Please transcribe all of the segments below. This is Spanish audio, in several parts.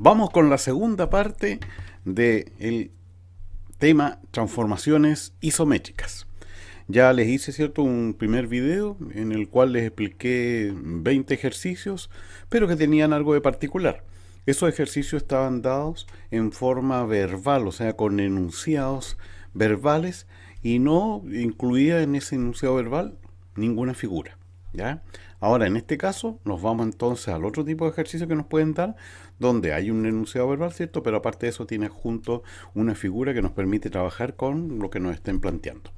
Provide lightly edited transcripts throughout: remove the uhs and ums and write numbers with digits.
Vamos con la segunda parte del tema transformaciones isométricas. Ya les hice, ¿cierto?, un primer video en el cual les expliqué 20 ejercicios, pero que tenían algo de particular. Esos ejercicios estaban dados en forma verbal, o sea, con enunciados verbales, y no incluía en ese enunciado verbal ninguna figura. ¿Ya? Ahora, en este caso, nos vamos entonces al otro tipo de ejercicio que nos pueden dar, donde hay un enunciado verbal, ¿cierto? Pero aparte de eso, tiene junto una figura que nos permite trabajar con lo que nos estén planteando.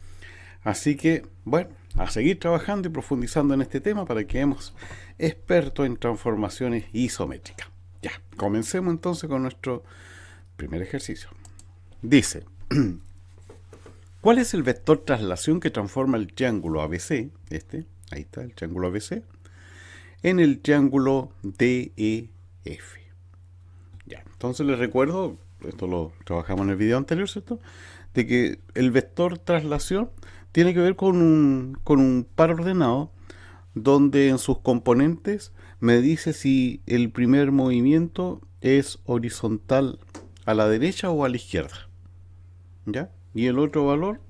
Así que, bueno, a seguir trabajando y profundizando en este tema para que seamos expertos en transformaciones isométricas. Ya, comencemos entonces con nuestro primer ejercicio. Dice, ¿cuál es el vector traslación que transforma el triángulo ABC, ahí está, el triángulo ABC, en el triángulo DEF? Ya, entonces les recuerdo, esto lo trabajamos en el video anterior, ¿cierto?, de que el vector traslación tiene que ver con un par ordenado donde en sus componentes me dice si el primer movimiento es horizontal a la derecha o a la izquierda. ¿Ya? Y el otro valor,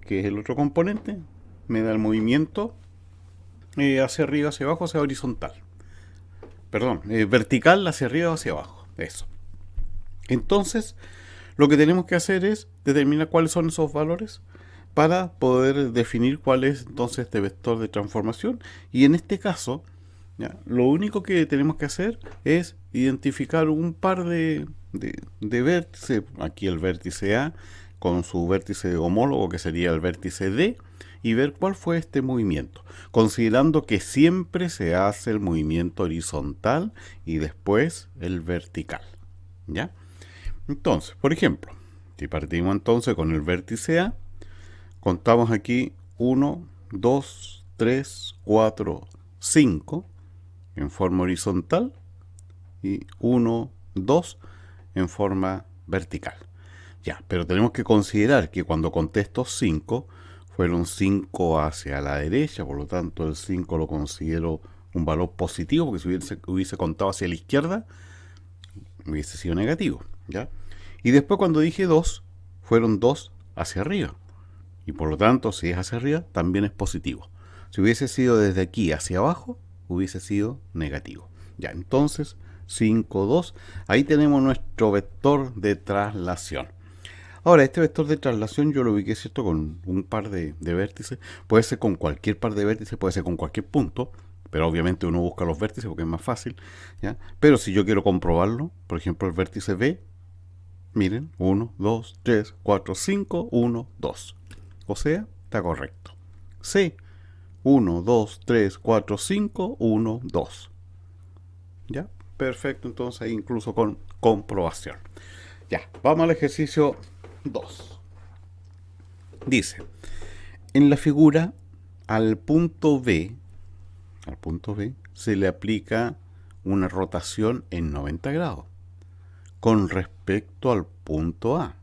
que es el otro componente, me da el movimiento hacia arriba, hacia abajo, hacia horizontal. Perdón, vertical hacia arriba, hacia abajo. Eso. Entonces, lo que tenemos que hacer es determinar cuáles son esos valores para poder definir cuál es entonces este vector de transformación. Y en este caso, ¿ya?, lo único que tenemos que hacer es identificar un par de vértices. Aquí el vértice A con su vértice homólogo, que sería el vértice D, y ver cuál fue este movimiento, considerando que siempre se hace el movimiento horizontal y después el vertical. ¿Ya? Entonces, por ejemplo, si partimos entonces con el vértice A, contamos aquí 1, 2, 3, 4, 5 en forma horizontal y 1, 2 en forma vertical. Ya, pero tenemos que considerar que cuando conté estos 5, fueron 5 hacia la derecha, por lo tanto el 5 lo considero un valor positivo, porque si hubiese contado hacia la izquierda, hubiese sido negativo. ¿Ya? Y después cuando dije 2, fueron 2 hacia arriba. Y por lo tanto, si es hacia arriba, también es positivo. Si hubiese sido desde aquí hacia abajo, hubiese sido negativo. Ya, entonces, 5, 2. Ahí tenemos nuestro vector de traslación. Ahora, este vector de traslación yo lo ubiqué, ¿cierto?, con un par de vértices. Puede ser con cualquier par de vértices, puede ser con cualquier punto. Pero obviamente uno busca los vértices porque es más fácil. ¿Ya? Pero si yo quiero comprobarlo, por ejemplo, el vértice B, miren, 1, 2, 3, 4, 5, 1, 2. O sea, está correcto. C, 1, 2, 3, 4, 5, 1, 2. ¿Ya? Perfecto, entonces ahí incluso con comprobación. Ya, vamos al ejercicio 2. Dice, en la figura al punto B se le aplica una rotación en 90 grados con respecto al punto A.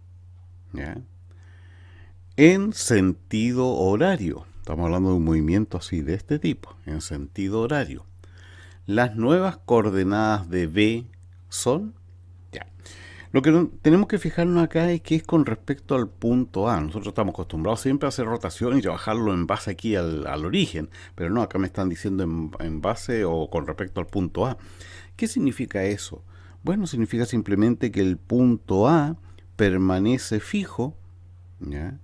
¿Ya? En sentido horario. Estamos hablando de un movimiento así de este tipo, en sentido horario. Las nuevas coordenadas de B son... Ya. Lo que tenemos que fijarnos acá es que es con respecto al punto A. Nosotros estamos acostumbrados siempre a hacer rotación y trabajarlo en base aquí al origen, pero no, acá me están diciendo en base o con respecto al punto A. ¿Qué significa eso? Bueno, significa simplemente que el punto A permanece fijo, ¿ya?,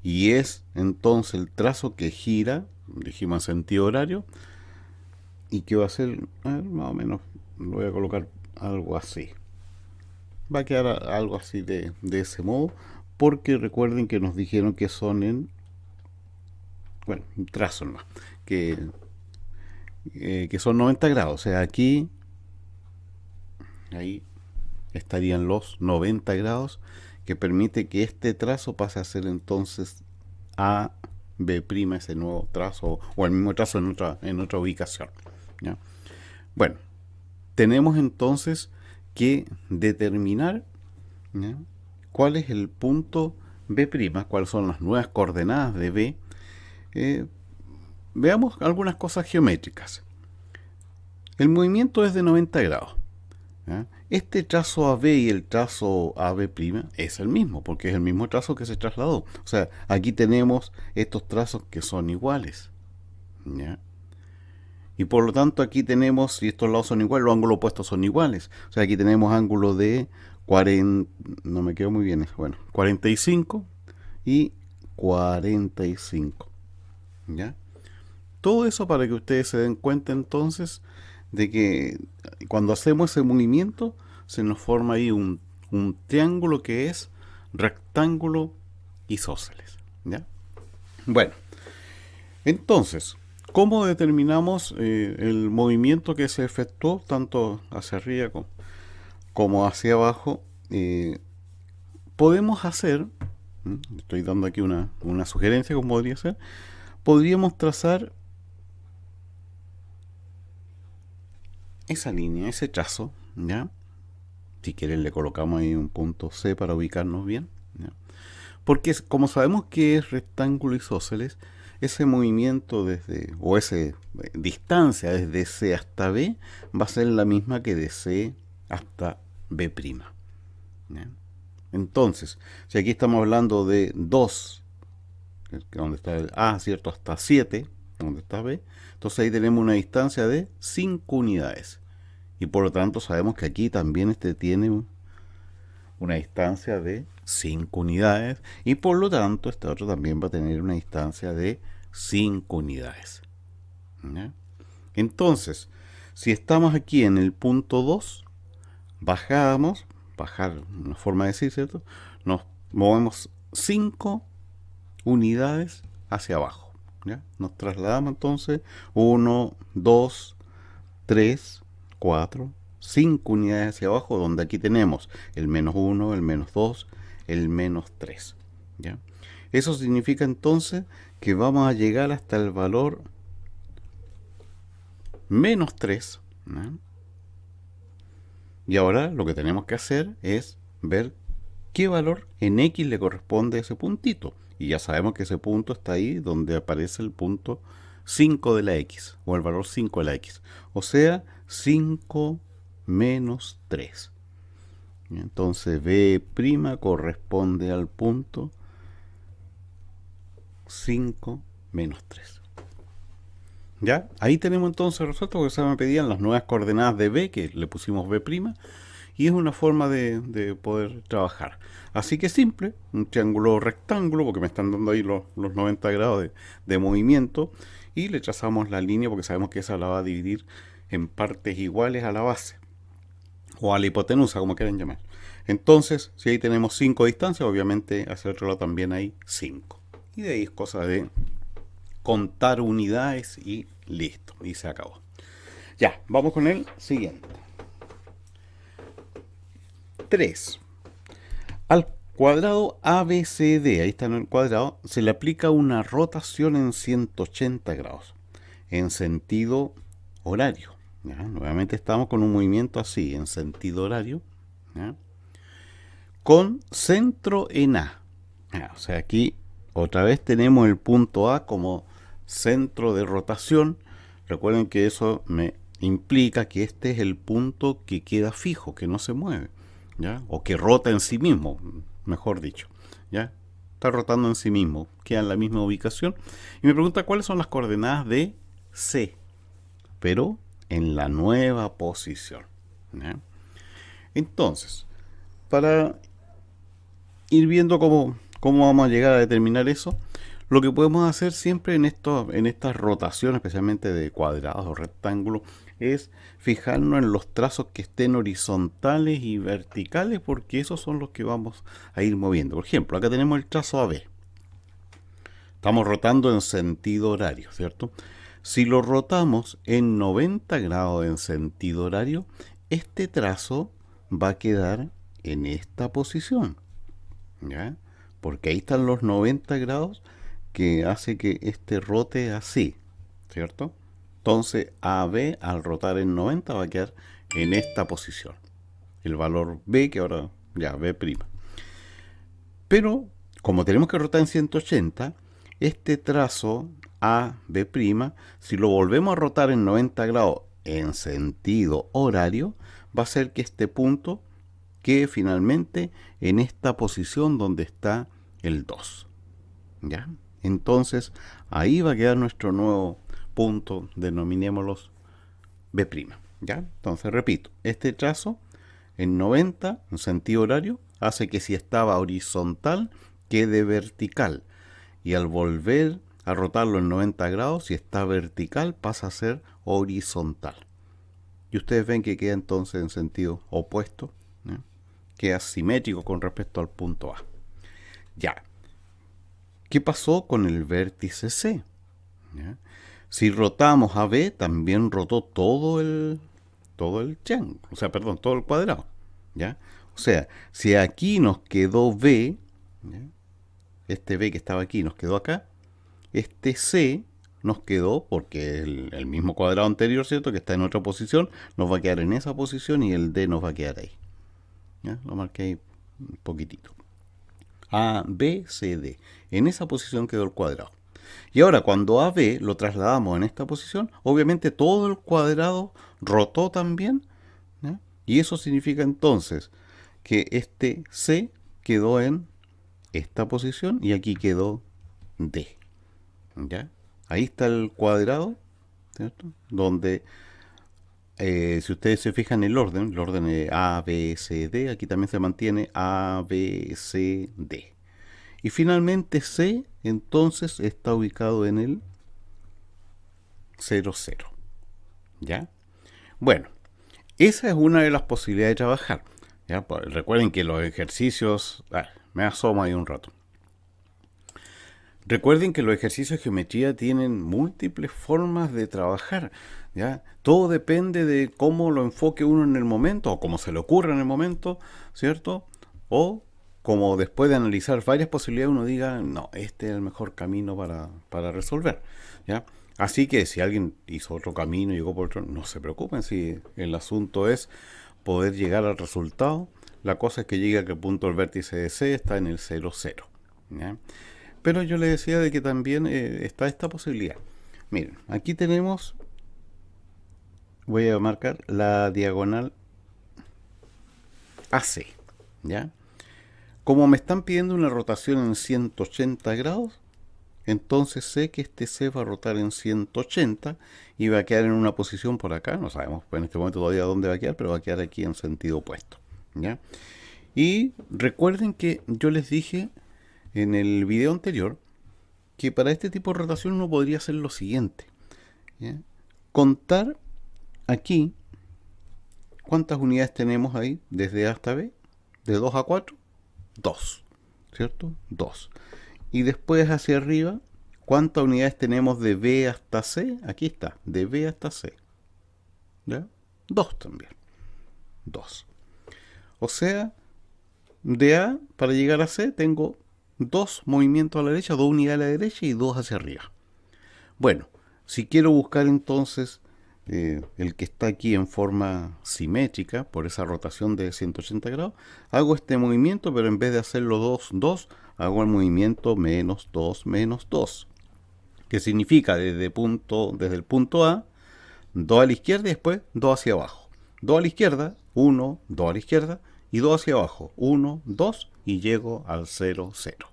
y es entonces el trazo que gira, dijimos en sentido horario, y que va a ser, a ver, más o menos, lo voy a colocar algo así. Va a quedar algo así de ese modo, porque recuerden que nos dijeron que son un trazo nomás, que son 90 grados, o sea, aquí, ahí estarían los 90 grados, que permite que este trazo pase a ser entonces A, B', ese nuevo trazo, o el mismo trazo en otra ubicación. ¿Ya? Bueno, tenemos entonces que determinar, ¿ya?, cuál es el punto B', cuáles son las nuevas coordenadas de B. Veamos algunas cosas geométricas. El movimiento es de 90 grados. ¿Ya? Este trazo AB y el trazo AB' es el mismo, porque es el mismo trazo que se trasladó. O sea, aquí tenemos estos trazos que son iguales. ¿Ya? Y por lo tanto aquí tenemos, si estos lados son iguales, los ángulos opuestos son iguales. O sea, aquí tenemos ángulo de 40, no me quedo muy bien, bueno, 45 y 45. ¿Ya? Todo eso para que ustedes se den cuenta entonces de que cuando hacemos ese movimiento se nos forma ahí un triángulo que es rectángulo isósceles. ¿Ya? Bueno, entonces, ¿cómo determinamos el movimiento que se efectuó tanto hacia arriba como hacia abajo? Podemos hacer, estoy dando aquí una sugerencia como podría ser, podríamos trazar esa línea, ese trazo, ¿ya? Si quieren le colocamos ahí un punto C para ubicarnos bien, ¿ya? Porque como sabemos que es rectángulo isósceles, ese movimiento desde, o esa distancia desde C hasta B va a ser la misma que de C hasta B'. ¿Ya? Entonces, si aquí estamos hablando de 2, donde está el A, ¿cierto? Hasta 7, donde está B, entonces ahí tenemos una distancia de 5 unidades. Y por lo tanto sabemos que aquí también este tiene una distancia de 5 unidades y por lo tanto este otro también va a tener una distancia de 5 unidades. ¿Ya? Entonces, si estamos aquí en el punto 2, bajar, una forma de decir, ¿cierto? Nos movemos 5 unidades hacia abajo. ¿Ya? Nos trasladamos entonces 1, 2, 3, 4, 5 unidades hacia abajo, donde aquí tenemos el menos 1, el menos 2, el menos 3. ¿Ya? Eso significa entonces que vamos a llegar hasta el valor menos 3. ¿Ya? Y ahora lo que tenemos que hacer es ver qué valor en X le corresponde a ese puntito. Y ya sabemos que ese punto está ahí donde aparece el punto 5 de la X, o el valor 5 de la X. O sea, 5 menos 3. Entonces B' corresponde al punto 5 menos 3. ¿Ya? Ahí tenemos entonces resuelto, porque se me pedían las nuevas coordenadas de B, que le pusimos B', y es una forma de poder trabajar. Así que simple, un triángulo rectángulo, porque me están dando ahí los 90 grados de movimiento, y le trazamos la línea porque sabemos que esa la va a dividir en partes iguales a la base, o a la hipotenusa, como quieran llamar. Entonces, si ahí tenemos 5 distancias, obviamente hacia el otro lado también hay 5. Y de ahí es cosa de contar unidades y listo, y se acabó. Ya, vamos con el siguiente. 3. Al cuadrado ABCD, ahí está en el cuadrado, se le aplica una rotación en 180 grados, en sentido horario. ¿Ya? Nuevamente estamos con un movimiento así, en sentido horario, ¿ya? Con centro en A. O sea, aquí otra vez tenemos el punto A como centro de rotación. Recuerden que eso me implica que este es el punto que queda fijo, que no se mueve, ¿ya? O que rota en sí mismo, mejor dicho, ¿ya? Está rotando en sí mismo, queda en la misma ubicación. Y me pregunta cuáles son las coordenadas de C, pero en la nueva posición, ¿ya? Entonces, para ir viendo cómo vamos a llegar a determinar eso, lo que podemos hacer siempre en estas rotaciones, especialmente de cuadrados o rectángulos, es fijarnos en los trazos que estén horizontales y verticales, porque esos son los que vamos a ir moviendo. Por ejemplo, acá tenemos el trazo AB. Estamos rotando en sentido horario, ¿cierto? Si lo rotamos en 90 grados en sentido horario, este trazo va a quedar en esta posición, ¿ya? Porque ahí están los 90 grados que hace que este rote así, ¿cierto? Entonces AB al rotar en 90 va a quedar en esta posición. El valor B, que ahora ya B'. Pero como tenemos que rotar en 180, este trazo AB', si lo volvemos a rotar en 90 grados en sentido horario, va a ser que este punto quede finalmente en esta posición donde está el 2. ¿Ya? Entonces, ahí va a quedar nuestro nuevo punto, denominémoslos B'. ¿Ya? Entonces, repito, este trazo en 90, en sentido horario, hace que si estaba horizontal, quede vertical. Y al volver a rotarlo en 90 grados, si está vertical, pasa a ser horizontal. Y ustedes ven que queda entonces en sentido opuesto, ¿eh? Queda simétrico con respecto al punto A. Ya. ¿Qué pasó con el vértice C? ¿Ya? Si rotamos a B, también rotó todo el triángulo, o sea, perdón, todo el cuadrado. ¿Ya? O sea, si aquí nos quedó B, ¿ya? Este B que estaba aquí nos quedó acá, este C nos quedó, porque el mismo cuadrado anterior, ¿cierto?, que está en otra posición, nos va a quedar en esa posición y el D nos va a quedar ahí. ¿Ya? Lo marqué ahí un poquitito. A, B, C, D. En esa posición quedó el cuadrado. Y ahora cuando AB lo trasladamos en esta posición, obviamente todo el cuadrado rotó también, ¿ya? Y eso significa entonces que este C quedó en esta posición y aquí quedó D. ¿Ya? Ahí está el cuadrado, ¿cierto? Donde, si ustedes se fijan en el orden es A, B, C, D, aquí también se mantiene A, B, C, D. Y finalmente C, entonces, está ubicado en el 0, 0. ¿Ya? Bueno, esa es una de las posibilidades de trabajar. ¿Ya? Pues recuerden que los ejercicios... me asomo ahí un rato. Recuerden que los ejercicios de geometría tienen múltiples formas de trabajar. ¿Ya? Todo depende de cómo lo enfoque uno en el momento, o cómo se le ocurra en el momento, ¿cierto? O como después de analizar varias posibilidades uno diga, no, este es el mejor camino para resolver. ¿Ya? Así que si alguien hizo otro camino y llegó por otro, no se preocupen, si el asunto es poder llegar al resultado. La cosa es que llegue a que el punto del vértice de C está en el 0, 0. ¿Ya? Pero yo les decía de que también está esta posibilidad. Miren, aquí tenemos, voy a marcar la diagonal AC, ¿ya? Como me están pidiendo una rotación en 180 grados, entonces sé que este C va a rotar en 180 y va a quedar en una posición por acá. No sabemos en este momento todavía dónde va a quedar, pero va a quedar aquí en sentido opuesto, ¿ya? Y recuerden que yo les dije en el video anterior que para este tipo de rotación uno podría hacer lo siguiente, ¿ya? Contar aquí cuántas unidades tenemos ahí desde A hasta B, de 2 a 4, 2, ¿cierto? 2. Y después hacia arriba, ¿cuántas unidades tenemos de B hasta C? Aquí está, de B hasta C. ¿Ya? 2 también. 2. O sea, de A para llegar a C tengo 2 movimientos a la derecha, 2 unidades a la derecha y 2 hacia arriba. Bueno, si quiero buscar entonces el que está aquí en forma simétrica, por esa rotación de 180 grados, hago este movimiento, pero en vez de hacerlo 2, 2, hago el movimiento menos 2, menos 2. Que significa desde el punto A, 2 a la izquierda y después 2 hacia abajo. 2 a la izquierda, 1, 2 a la izquierda y 2 hacia abajo, 1, 2 y llego al 0, 0.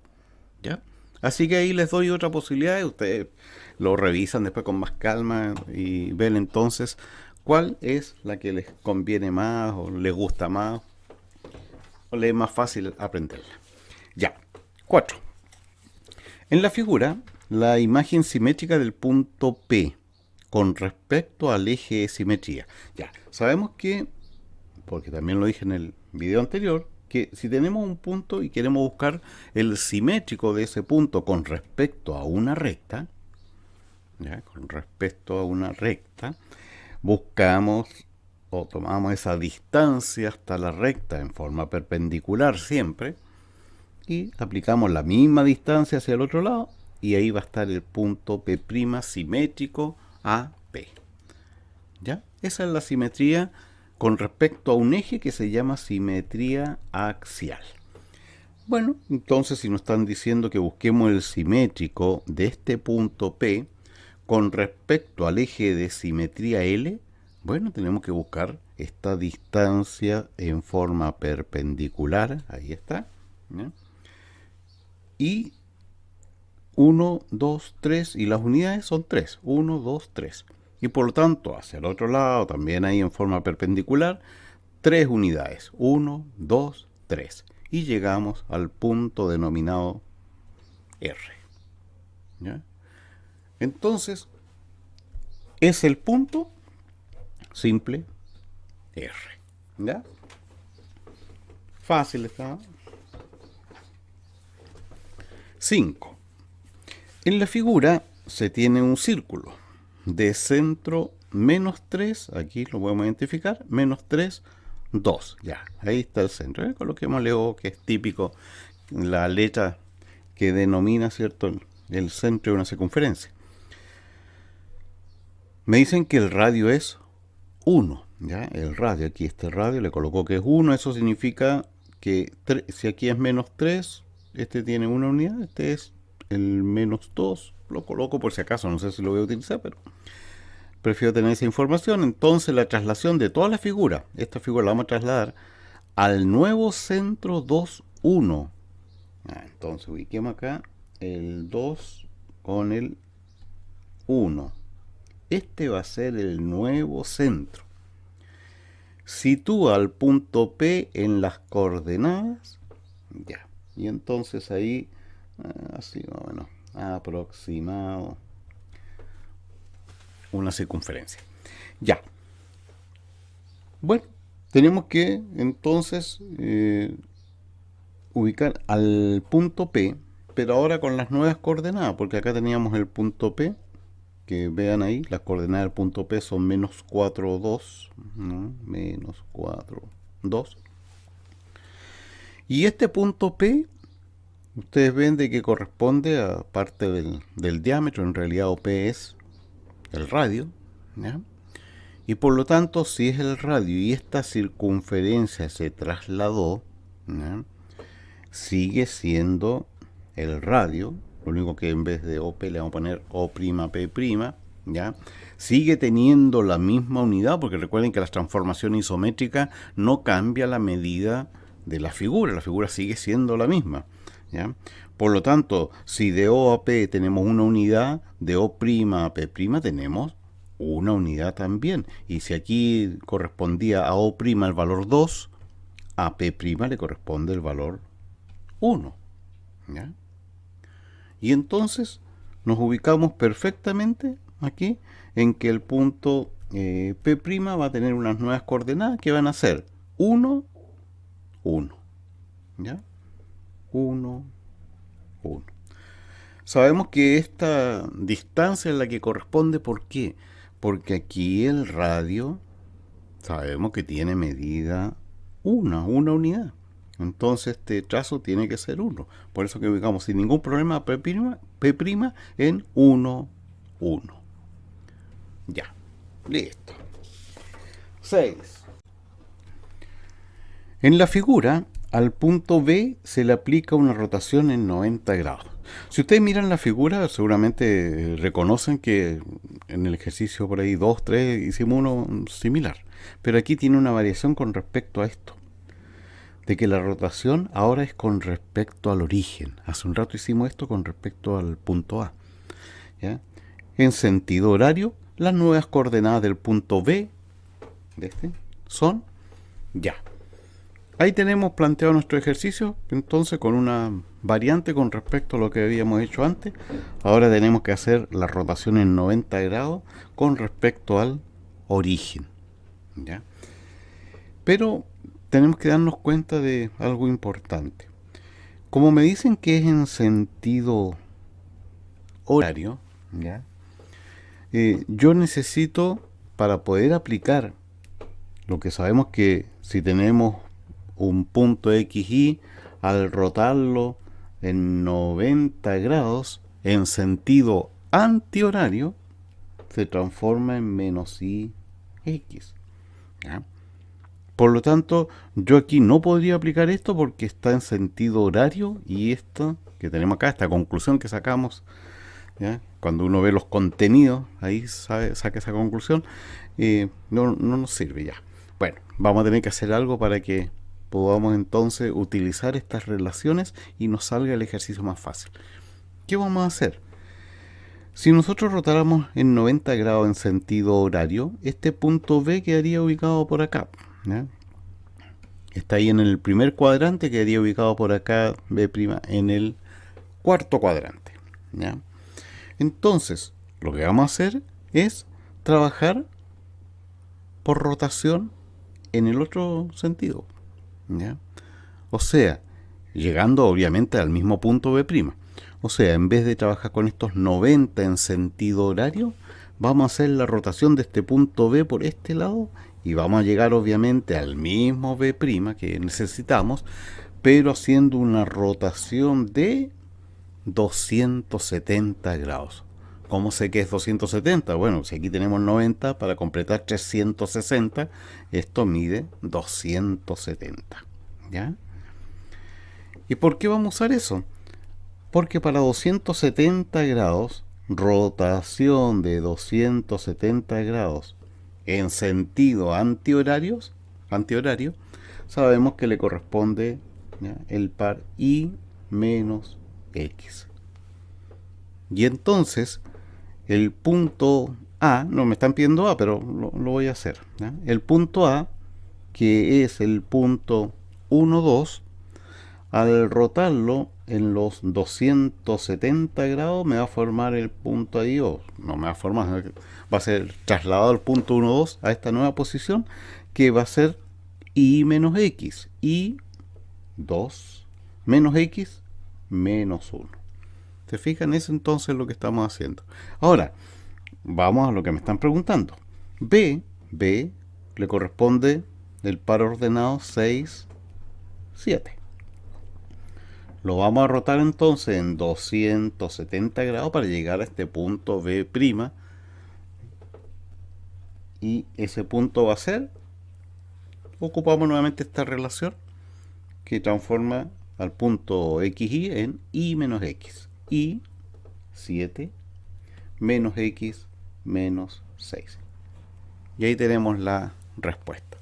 ¿Ya? Así que ahí les doy otra posibilidad y ustedes lo revisan después con más calma y ven entonces cuál es la que les conviene más o les gusta más o les es más fácil aprenderla. Ya, 4. En la figura, la imagen simétrica del punto P con respecto al eje de simetría. Ya, sabemos que, porque también lo dije en el video anterior, que si tenemos un punto y queremos buscar el simétrico de ese punto con respecto a una recta, ¿ya? Con respecto a una recta, buscamos o tomamos esa distancia hasta la recta en forma perpendicular siempre y aplicamos la misma distancia hacia el otro lado y ahí va a estar el punto P' simétrico a P. ¿Ya? Esa es la simetría con respecto a un eje que se llama simetría axial. Bueno, entonces si nos están diciendo que busquemos el simétrico de este punto P con respecto al eje de simetría L, significa que Bueno, tenemos que buscar esta distancia en forma perpendicular, ahí está, ¿ya? Y 1, 2, 3, y las unidades son 3, 1, 2, 3. Y por lo tanto, hacia el otro lado, también ahí en forma perpendicular, 3 unidades, 1, 2, 3. Y llegamos al punto denominado R, ¿ya? Entonces, es el punto simple R, ¿ya? Fácil está. 5. En la figura se tiene un círculo de centro menos 3, aquí lo podemos identificar, menos 3, 2, ya, ahí está el centro. Coloquémosle O, que es típico, la letra que denomina, ¿cierto?, el centro de una circunferencia. Me dicen que el radio es 1, ¿ya? El radio, aquí este radio le colocó que es 1, eso significa que si aquí es menos 3, este tiene una unidad, este es el menos 2, lo coloco por si acaso, no sé si lo voy a utilizar, pero prefiero tener esa información. Entonces la traslación de toda la figura, esta figura la vamos a trasladar al nuevo centro 2, 1. Entonces ubiquemos acá el 2 con el 1. Este va a ser el nuevo centro. Sitúa al punto P en las coordenadas, ya, y entonces ahí, así más o menos, aproximado una circunferencia. Ya. Bueno, tenemos que entonces ubicar al punto P, pero ahora con las nuevas coordenadas, porque acá teníamos el punto P, que vean ahí, las coordenadas del punto P son menos 4, 2, ¿no? Menos 4, 2. Y este punto P, ustedes ven de que corresponde a parte del diámetro, en realidad OP es el radio, ¿ya? Y por lo tanto, si es el radio y esta circunferencia se trasladó, ¿ya?, sigue siendo el radio. Lo único que en vez de OP le vamos a poner O'P', ¿ya? Sigue teniendo la misma unidad, porque recuerden que la transformación isométrica no cambia la medida de la figura sigue siendo la misma, ¿ya? Por lo tanto, si de O a P tenemos una unidad, de O' a P' tenemos una unidad también. Y si aquí correspondía a O' el valor 2, a P' le corresponde el valor 1, ¿ya? Y entonces nos ubicamos perfectamente aquí en que el punto P' va a tener unas nuevas coordenadas que van a ser 1, 1, ¿ya? 1, 1. Sabemos que esta distancia es la que corresponde, ¿por qué? Porque aquí el radio sabemos que tiene medida una unidad. Entonces este trazo tiene que ser 1. Por eso que ubicamos sin ningún problema P' en 1, 1. Ya, listo. 6. En la figura, al punto B se le aplica una rotación en 90 grados. Si ustedes miran la figura, seguramente reconocen que en el ejercicio por ahí 2, 3 hicimos uno similar. Pero aquí tiene una variación con respecto a esto, de que la rotación ahora es con respecto al origen. Hace un rato hicimos esto con respecto al punto A, ¿ya? En sentido horario, las nuevas coordenadas del punto B de este son ya. Ahí tenemos planteado nuestro ejercicio, entonces con una variante con respecto a lo que habíamos hecho antes. Ahora tenemos que hacer la rotación en 90 grados con respecto al origen, ¿ya? Pero tenemos que darnos cuenta de algo importante. Como me dicen que es en sentido horario, ¿ya? Yo necesito, para poder aplicar lo que sabemos que si tenemos un punto XY, al rotarlo en 90 grados en sentido antihorario, se transforma en menos IX, ¿ya? Por lo tanto, yo aquí no podría aplicar esto porque está en sentido horario, y esto que tenemos acá, esta conclusión que sacamos ¿ya? Cuando uno ve los contenidos, ahí saca esa conclusión, no nos sirve ya. Bueno, vamos a tener que hacer algo para que podamos entonces utilizar estas relaciones y nos salga el ejercicio más fácil. ¿Qué vamos a hacer? Si nosotros rotáramos en 90 grados en sentido horario, este punto B quedaría ubicado por acá, ¿ya? Está ahí en el primer cuadrante, quedaría ubicado por acá B' en el cuarto cuadrante, ¿ya? Entonces, lo que vamos a hacer es trabajar por rotación en el otro sentido, ¿ya? O sea, llegando obviamente al mismo punto B'. O sea, en vez de trabajar con estos 90 en sentido horario, vamos a hacer la rotación de este punto B por este lado y vamos a llegar obviamente al mismo B' que necesitamos, pero haciendo una rotación de 270 grados. ¿Cómo sé que es 270? Bueno, si aquí tenemos 90, para completar 360, esto mide 270, ¿ya? ¿Y por qué vamos a usar eso? Porque para 270 grados, rotación de 270 grados en sentido antihorario, sabemos que le corresponde, ¿ya?, el par Y menos X. Y entonces, el punto A, no me están pidiendo A, pero lo voy a hacer, ¿ya? El punto A, que es el punto 1, 2, al rotarlo en los 270 grados me va a formar el punto ahí, o no me va a formar, va a ser trasladado el punto 1, 2 a esta nueva posición, que va a ser Y menos X, Y 2 menos X menos 1. ¿Se fijan? Es entonces lo que estamos haciendo. Ahora, vamos a lo que me están preguntando. B le corresponde el par ordenado 6, 7. Lo vamos a rotar entonces en 270 grados para llegar a este punto B'. Y ese punto va a ser, ocupamos nuevamente esta relación que transforma al punto XY en Y menos X. Y 7 menos X menos 6. Y ahí tenemos la respuesta,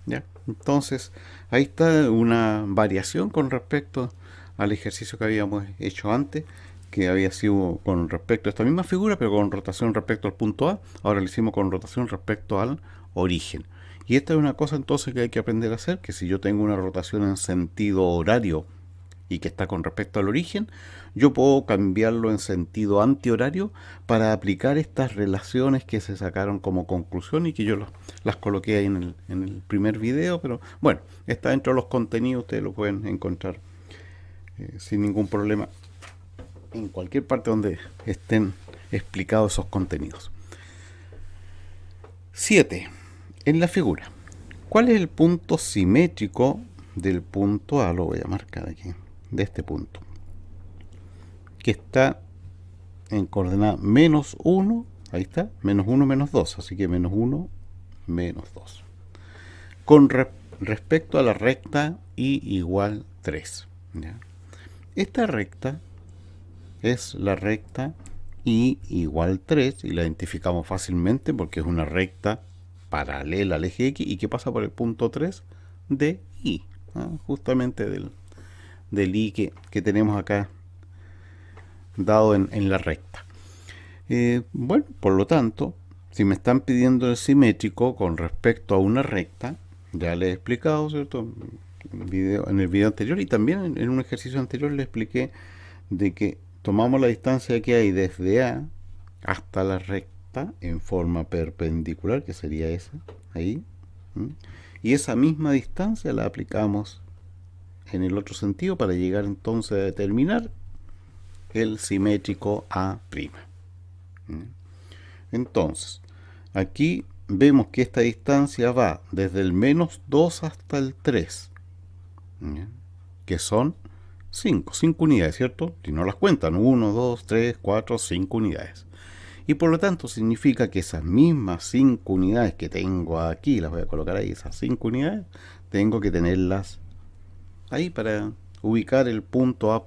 ¿ya? Entonces, ahí está una variación con respecto al ejercicio que habíamos hecho antes, que había sido con respecto a esta misma figura, pero con rotación respecto al punto A. Ahora lo hicimos con rotación respecto al origen. Y esta es una cosa entonces que hay que aprender a hacer, que si yo tengo una rotación en sentido horario y que está con respecto al origen, yo puedo cambiarlo en sentido antihorario para aplicar estas relaciones que se sacaron como conclusión y que yo las coloqué ahí en el primer video, pero bueno, está dentro de los contenidos, ustedes lo pueden encontrar sin ningún problema en cualquier parte donde estén explicados esos contenidos. 7. En la figura, ¿cuál es el punto simétrico del punto A? Lo voy a marcar aquí, de este punto, que está en coordenada menos 1, ahí está, menos 1, menos 2, así que menos 1, menos 2. Con respecto a la recta y igual 3, ¿ya? Esta recta es la recta Y igual 3 y la identificamos fácilmente porque es una recta paralela al eje X y que pasa por el punto 3 de Y, ¿no? Justamente del Y que tenemos acá dado en la recta. Bueno, por lo tanto, si me están pidiendo el simétrico con respecto a una recta, ya les he explicado, ¿cierto? En el video anterior y también en un ejercicio anterior les expliqué de que tomamos la distancia que hay desde A hasta la recta en forma perpendicular, que sería esa, ahí, y esa misma distancia la aplicamos en el otro sentido para llegar entonces a determinar el simétrico A'. Entonces, aquí vemos que esta distancia va desde el menos 2 hasta el 3, que son 5 unidades, ¿cierto? Si no las cuentan, 1, 2, 3, 4, 5 unidades. Y por lo tanto significa que esas mismas 5 unidades que tengo aquí, las voy a colocar ahí, esas 5 unidades, tengo que tenerlas ahí para ubicar el punto A'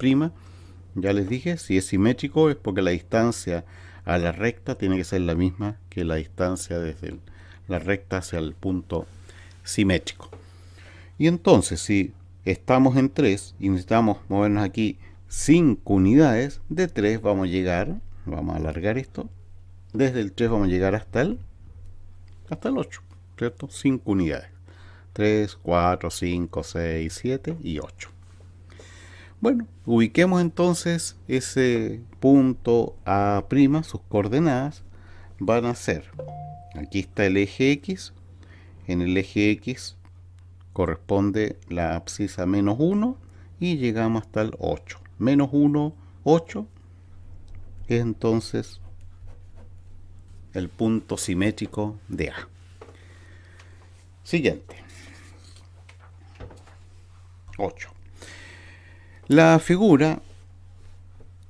Ya les dije, si es simétrico es porque la distancia a la recta tiene que ser la misma que la distancia desde la recta hacia el punto simétrico. Y entonces, si estamos en 3 y necesitamos movernos aquí 5 unidades, de 3 vamos a llegar, vamos a alargar esto, desde el 3 vamos a llegar hasta el 8, ¿cierto? 5 unidades. 3, 4, 5, 6, 7 y 8. Bueno, ubiquemos entonces ese punto A', sus coordenadas van a ser, aquí está el eje X, en el eje X corresponde la abscisa -1 y llegamos hasta el 8. -1, 8 es entonces el punto simétrico de A. Siguiente. 8. La figura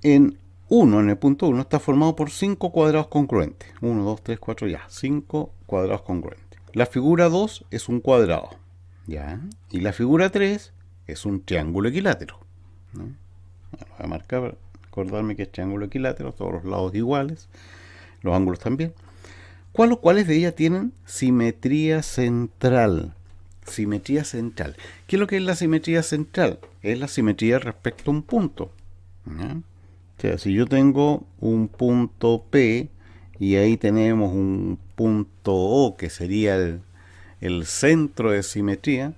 en el punto 1, está formado por 5 cuadrados congruentes. 1, 2, 3, 4, ya. 5 cuadrados congruentes. La figura 2 es un cuadrado. ¿Ya? Y la figura 3 es un triángulo equilátero, ¿no? Bueno, voy a marcar para acordarme que es triángulo equilátero, todos los lados iguales, los ángulos también. ¿Cuáles de ellas tienen simetría central? Simetría central. ¿Qué es lo que es la simetría central? Es la simetría respecto a un punto, ¿ya? O sea, si yo tengo un punto P y ahí tenemos un punto O que sería el centro de simetría,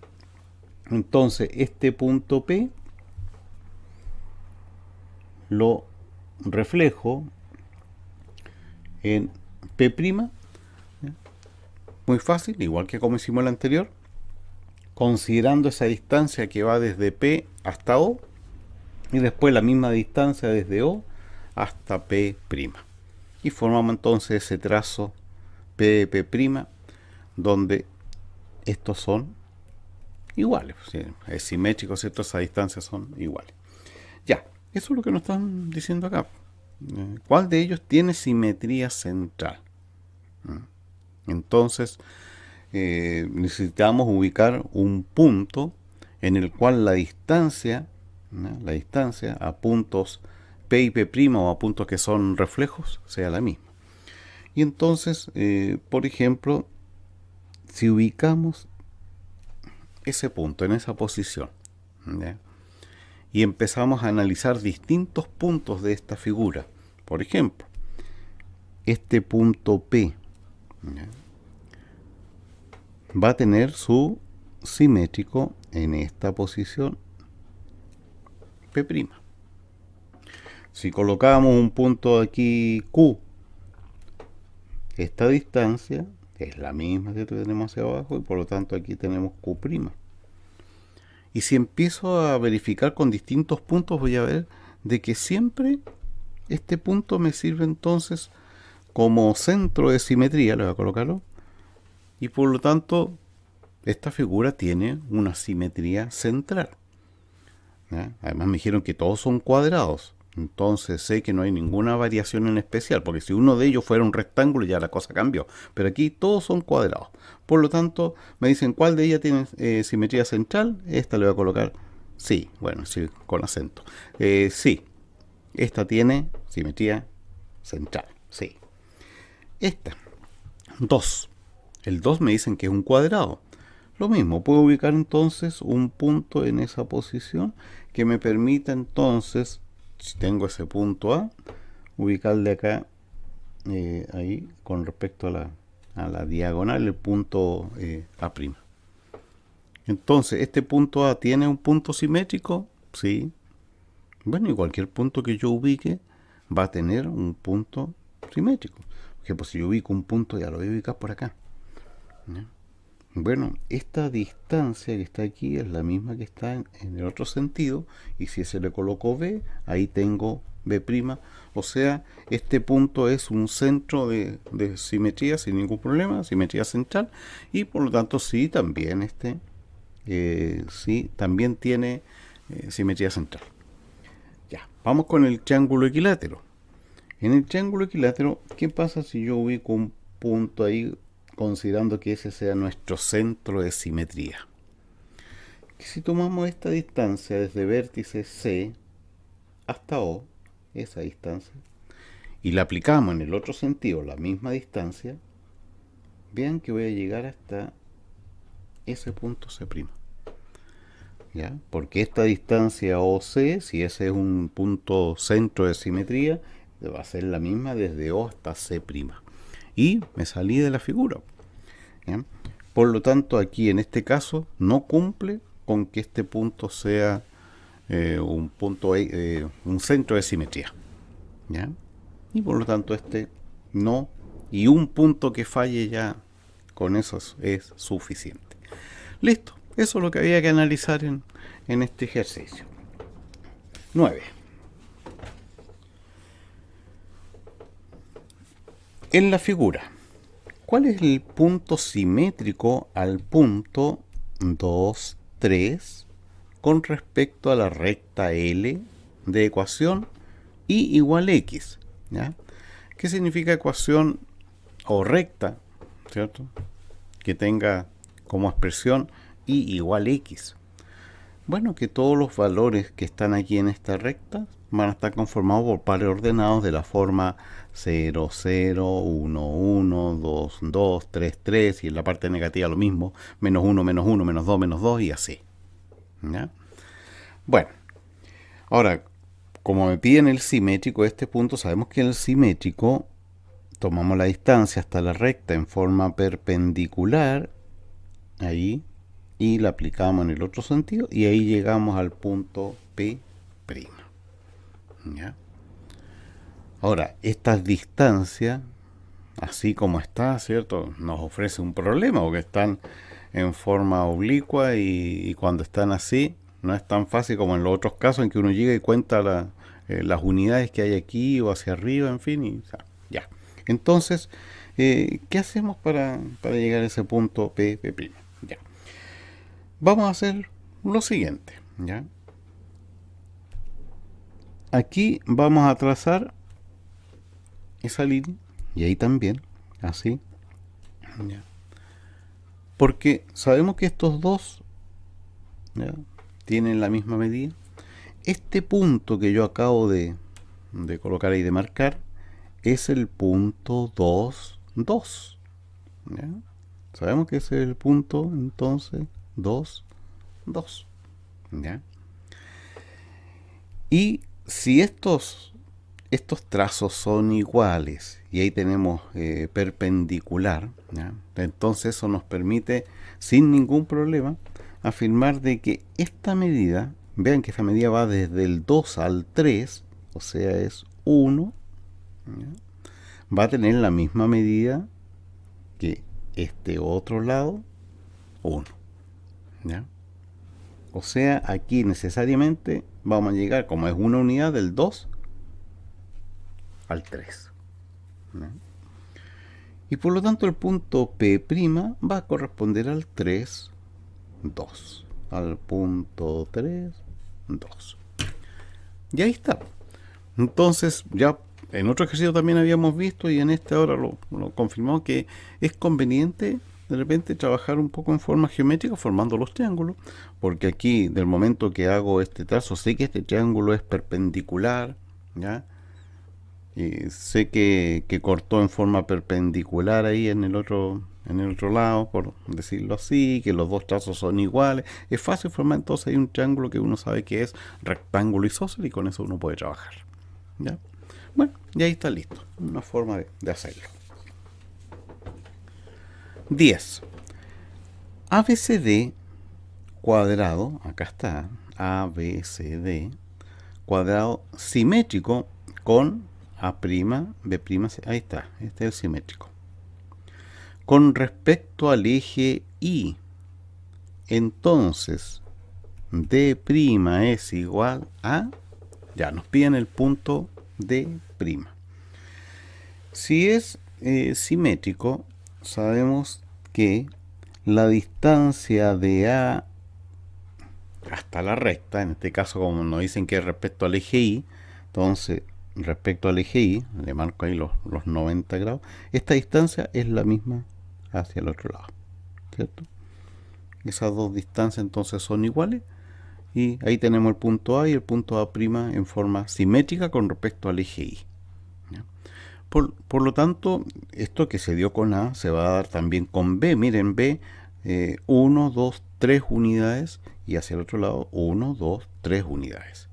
entonces este punto P lo reflejo en P', ¿ya? Muy fácil, igual que como hicimos el anterior, considerando esa distancia que va desde P hasta O y después la misma distancia desde O hasta P'. Y formamos entonces ese trazo P de P', donde estos son iguales. ¿Sí? Es simétrico, ¿cierto? Esas distancias son iguales. Ya, eso es lo que nos están diciendo acá. ¿Cuál de ellos tiene simetría central? Entonces, necesitamos ubicar un punto en el cual la distancia, ¿no? La distancia a puntos P y P' o a puntos que son reflejos sea la misma. Y entonces, por ejemplo, si ubicamos ese punto en esa posición, ¿ya? Y empezamos a analizar distintos puntos de esta figura, por ejemplo, este punto P, ¿ya? Va a tener su simétrico en esta posición P'. Si colocamos un punto aquí Q, esta distancia es la misma que tenemos hacia abajo y por lo tanto aquí tenemos Q'. Y si empiezo a verificar con distintos puntos, voy a ver de que siempre este punto me sirve entonces como centro de simetría, le voy a colocarlo, y por lo tanto esta figura tiene una simetría central, ¿ya? Además me dijeron que todos son cuadrados, entonces sé que no hay ninguna variación en especial, porque si uno de ellos fuera un rectángulo ya la cosa cambió, pero aquí todos son cuadrados. Por lo tanto, me dicen cuál de ellas tiene simetría central. Esta le voy a colocar sí, bueno, sí, con acento. Sí, esta tiene simetría central, sí. Esta, 2. El 2 me dicen que es un cuadrado. Lo mismo, puedo ubicar entonces un punto en esa posición que me permita entonces, si tengo ese punto A, ubicarle acá, ahí, con respecto a la diagonal, el punto A'. Entonces, ¿este punto A tiene un punto simétrico? Sí. Bueno, y cualquier punto que yo ubique va a tener un punto simétrico. Por ejemplo, si yo ubico un punto, ya lo voy a ubicar por acá, ¿ya? Bueno, esta distancia que está aquí es la misma que está en el otro sentido, y si se le coloco B, ahí tengo B', o sea, este punto es un centro de simetría sin ningún problema, simetría central, y por lo tanto sí, también también tiene simetría central. Ya, vamos con el triángulo equilátero. En el triángulo equilátero, ¿qué pasa si yo ubico un punto ahí considerando que ese sea nuestro centro de simetría? Que si tomamos esta distancia desde vértice C hasta O, esa distancia, y la aplicamos en el otro sentido, la misma distancia, vean que voy a llegar hasta ese punto C'. ¿Ya? Porque esta distancia OC, si ese es un punto centro de simetría, va a ser la misma desde O hasta C'. Y me salí de la figura. ¿Ya? Por lo tanto, aquí en este caso no cumple con que este punto sea un centro de simetría. ¿Ya? Y por lo tanto este no, y un punto que falle ya con eso es suficiente. Listo, eso es lo que había que analizar en este ejercicio. 9. En la figura, ¿cuál es el punto simétrico al punto 2, 3 con respecto a la recta L de ecuación y igual x? ¿Ya? ¿Qué significa ecuación o recta, ¿cierto? Que tenga como expresión y igual x. Bueno, que todos los valores que están aquí en esta recta van a estar conformados por pares ordenados de la forma 0, 0, 1, 1, 2, 2, 3, 3, y en la parte negativa lo mismo, menos 1, menos 1, menos 2, menos 2 y así. ¿Ya? Bueno, ahora, como me piden el simétrico de este punto, sabemos que el simétrico, tomamos la distancia hasta la recta en forma perpendicular, ahí, y la aplicamos en el otro sentido, y ahí llegamos al punto P'. ¿Ya? Ahora, estas distancias, así como está, ¿cierto?, nos ofrece un problema, porque están en forma oblicua y cuando están así, no es tan fácil como en los otros casos en que uno llega y cuenta las unidades que hay aquí o hacia arriba, en fin, y ya. Entonces, ¿qué hacemos para llegar a ese punto P'? Ya. Vamos a hacer lo siguiente, ¿ya? Aquí vamos a trazar esa línea, y ahí también, así, ¿ya? Porque sabemos que estos dos, ¿ya?, tienen la misma medida. Este punto que yo acabo de colocar ahí, de marcar, es el punto 2, 2. ¿Ya? Sabemos que ese es el punto, entonces, 2, 2. ¿Ya? Y si estos trazos son iguales, y ahí tenemos perpendicular, ¿ya?, entonces eso nos permite, sin ningún problema, afirmar de que esta medida, vean que esta medida va desde el 2 al 3, o sea, es 1, ¿ya?, va a tener la misma medida que este otro lado, 1. ¿Ya? O sea, aquí necesariamente vamos a llegar, como es una unidad, del 2 al 3. ¿Ya? Y por lo tanto el punto P' va a corresponder al 3, 2. Al punto 3, 2. Y ahí está. Entonces, ya en otro ejercicio también habíamos visto, y en este ahora lo confirmamos, que es conveniente de repente trabajar un poco en forma geométrica formando los triángulos, porque aquí, del momento que hago este trazo, sé que este triángulo es perpendicular, ¿ya? Y sé que cortó en forma perpendicular ahí en el otro lado, por decirlo así, que los dos trazos son iguales. Es fácil formar entonces ahí un triángulo que uno sabe que es rectángulo isósceles, y con eso uno puede trabajar. ¿Ya? Bueno, y ahí está listo. Una forma de hacerlo. 10. ABCD cuadrado, acá está, ABCD cuadrado simétrico con A', B', ahí está, este es el simétrico. Con respecto al eje Y, entonces D' es igual a, ya nos piden el punto D'. Si es simétrico, sabemos que la distancia de A hasta la recta, en este caso como nos dicen que es respecto al eje Y, entonces respecto al eje Y, le marco ahí los 90 grados, esta distancia es la misma hacia el otro lado, ¿cierto? Esas dos distancias entonces son iguales, y ahí tenemos el punto A y el punto A' en forma simétrica con respecto al eje Y. ¿Ya? Por lo tanto, esto que se dio con A se va a dar también con B. Miren, B, 1, 2, 3 unidades, y hacia el otro lado 1, 2, 3 unidades.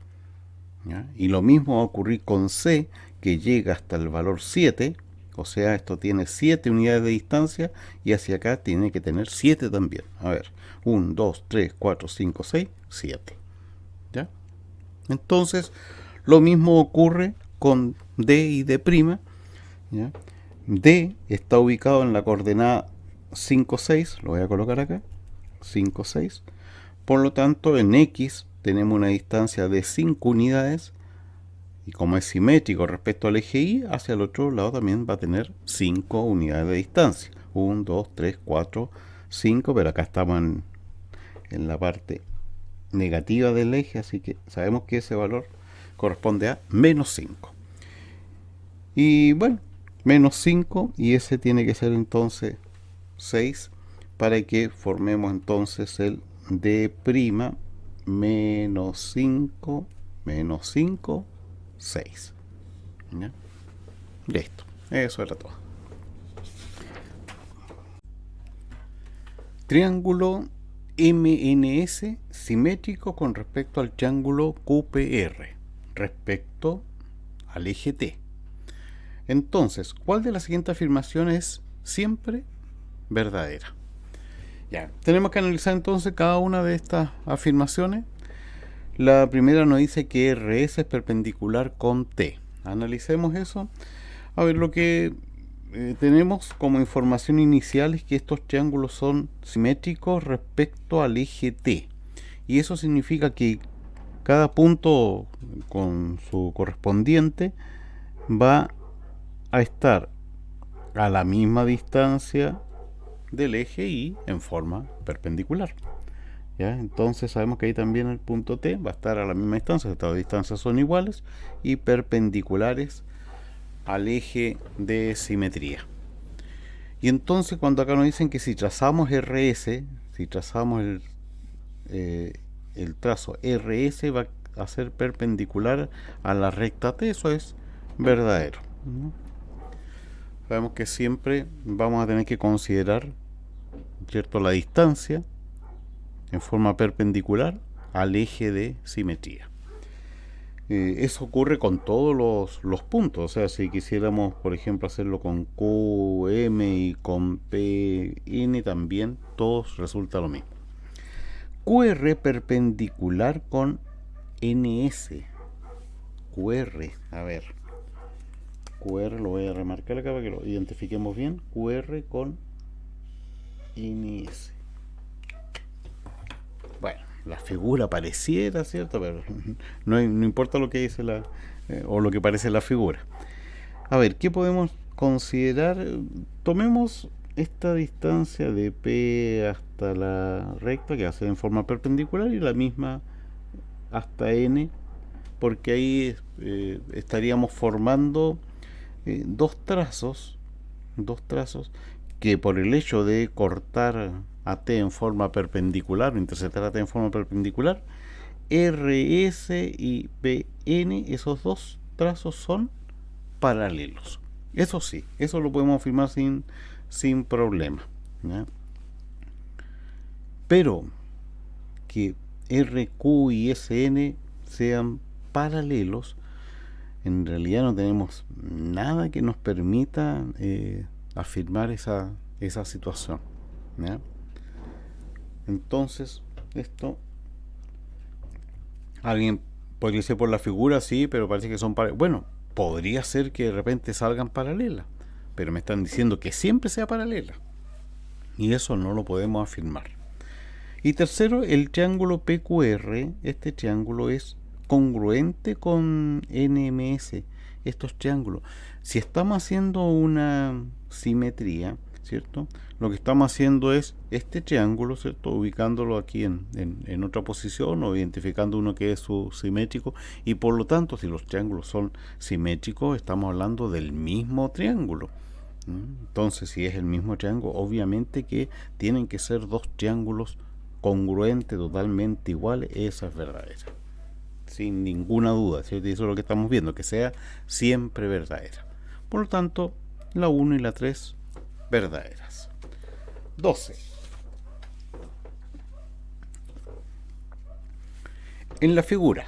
¿Ya? Y lo mismo va a ocurrir con C, que llega hasta el valor 7, o sea, esto tiene 7 unidades de distancia, y hacia acá tiene que tener 7 también. A ver, 1, 2, 3, 4, 5, 6, 7. ¿Ya? Entonces, lo mismo ocurre con D y D'. ¿Ya? D está ubicado en la coordenada 5, 6, lo voy a colocar acá, 5, 6. Por lo tanto, en X tenemos una distancia de 5 unidades, y como es simétrico respecto al eje Y, hacia el otro lado también va a tener 5 unidades de distancia. 1, 2, 3, 4, 5, pero acá estamos en la parte negativa del eje, así que sabemos que ese valor corresponde a menos 5. Y bueno, menos 5, y ese tiene que ser entonces 6, para que formemos entonces el D' menos 5, menos 5, 6. ¿Ya? Listo, eso era todo. Triángulo MNS simétrico con respecto al triángulo QPR, respecto al eje T. Entonces, ¿cuál de las siguientes afirmaciones es siempre verdadera? Ya, tenemos que analizar entonces cada una de estas afirmaciones. La primera nos dice que RS es perpendicular con T. Analicemos eso. A ver, lo que tenemos como información inicial es que estos triángulos son simétricos respecto al eje T. Y eso significa que cada punto con su correspondiente va a estar a la misma distancia del eje Y en forma perpendicular. ¿Ya? Entonces sabemos que ahí también el punto T va a estar a la misma distancia, estas distancias son iguales y perpendiculares al eje de simetría. Y entonces cuando acá nos dicen que si trazamos RS, si trazamos el trazo RS va a ser perpendicular a la recta T, eso es verdadero. Sabemos que siempre vamos a tener que considerar, ¿cierto?, la distancia en forma perpendicular al eje de simetría. Eso ocurre con todos los puntos, o sea, si quisiéramos, por ejemplo, hacerlo con Q, M y con P, N también, todos resulta lo mismo. QR perpendicular con NS. QR, a ver, QR lo voy a remarcar acá para que lo identifiquemos bien. QR con NS. Bueno, la figura pareciera, ¿cierto? Pero no importa lo que dice o lo que parece la figura. A ver, ¿qué podemos considerar? Tomemos esta distancia de P hasta la recta, que va a ser en forma perpendicular, y la misma hasta N, porque ahí estaríamos formando dos trazos que por el hecho de cortar a T en forma perpendicular o interceptar a T en forma perpendicular, RS y PN, esos dos trazos son paralelos. Eso sí, eso lo podemos afirmar sin problema, ¿ya? Pero que RQ y SN sean paralelos, en realidad no tenemos nada que nos permita afirmar esa situación, ¿ya? Entonces, esto, alguien podría decir por la figura, sí, pero parece que son paralelas. Bueno, podría ser que de repente salgan paralelas, pero me están diciendo que siempre sea paralela, y eso no lo podemos afirmar. Y tercero, el triángulo PQR, este triángulo es congruente con NMS. Estos triángulos, si estamos haciendo una simetría, ¿cierto?, lo que estamos haciendo es este triángulo, ¿cierto?, ubicándolo aquí en otra posición, o identificando uno que es su simétrico, y por lo tanto, si los triángulos son simétricos, estamos hablando del mismo triángulo. Entonces, si es el mismo triángulo, obviamente que tienen que ser dos triángulos congruente, totalmente igual, esa es verdadera. Sin ninguna duda, ¿cierto? Y eso es lo que estamos viendo, que sea siempre verdadera. Por lo tanto, la 1 y la 3 verdaderas. 12. En la figura,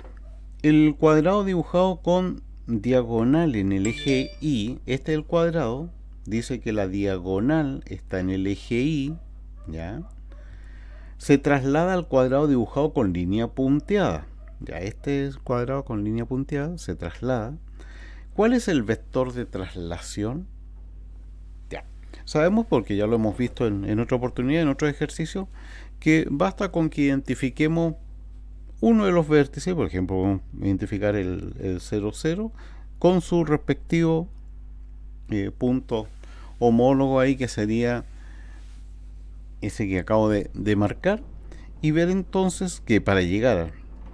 el cuadrado dibujado con diagonal en el eje Y, este es el cuadrado, dice que la diagonal está en el eje Y, ¿ya? Se traslada al cuadrado dibujado con línea punteada. Ya, este es cuadrado con línea punteada, se traslada. ¿Cuál es el vector de traslación? Ya, sabemos, porque ya lo hemos visto en otra oportunidad, en otro ejercicio, que basta con que identifiquemos uno de los vértices, por ejemplo, vamos a identificar el 0, 0, con su respectivo punto homólogo ahí, que sería ese que acabo de marcar, y ver entonces que para llegar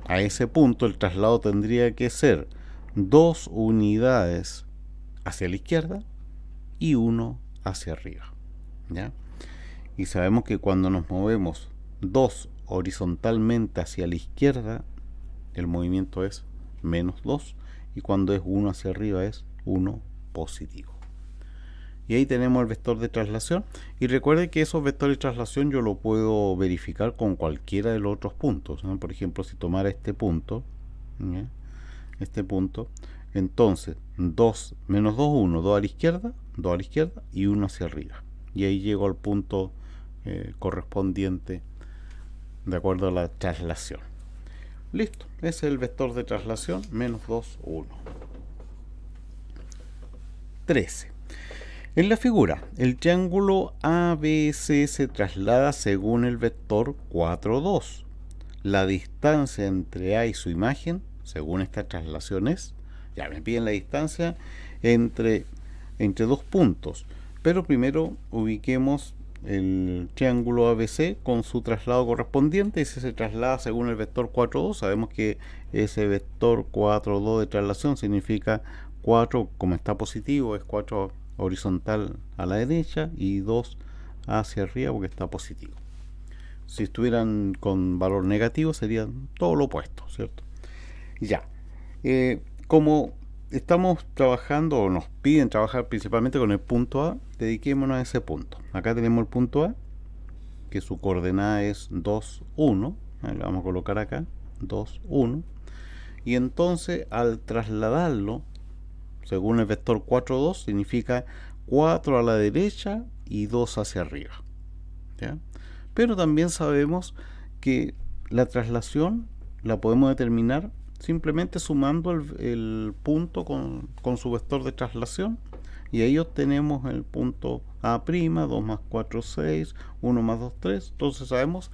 a ese punto el traslado tendría que ser 2 unidades hacia la izquierda y 1 hacia arriba, ¿ya? Y sabemos que cuando nos movemos 2 horizontalmente hacia la izquierda, el movimiento es menos 2, y cuando es 1 hacia arriba es 1 positivo. Y ahí tenemos el vector de traslación, y recuerde que esos vectores de traslación yo lo puedo verificar con cualquiera de los otros puntos, ¿no? Por ejemplo, si tomara este punto, ¿ya? Este punto, entonces 2 menos 2, 1, 2 a la izquierda, 2 a la izquierda y 1 hacia arriba, y ahí llego al punto correspondiente de acuerdo a la traslación. Listo, ese es el vector de traslación, menos 2, 1. 13. En la figura, el triángulo ABC se traslada según el vector 4, 2. La distancia entre A y su imagen, según esta traslación, es, ya me piden la distancia entre dos puntos, pero primero ubiquemos el triángulo ABC con su traslado correspondiente, y si se traslada según el vector 4, 2, sabemos que ese vector 4, 2 de traslación significa 4, como está positivo, es 4 horizontal a la derecha y 2 hacia arriba porque está positivo. Si estuvieran con valor negativo sería todo lo opuesto, ¿cierto? Ya, como estamos trabajando, o nos piden trabajar principalmente con el punto A, dediquémonos a ese punto. Acá tenemos el punto A, que su coordenada es 2, 1, lo vamos a colocar acá, 2, 1, y entonces al trasladarlo según el vector 4, 2, significa 4 a la derecha y 2 hacia arriba, ¿ya? Pero también sabemos que la traslación la podemos determinar simplemente sumando el punto con su vector de traslación, y ahí obtenemos el punto A', 2 más 4, 6, 1 más 2, 3. Entonces sabemos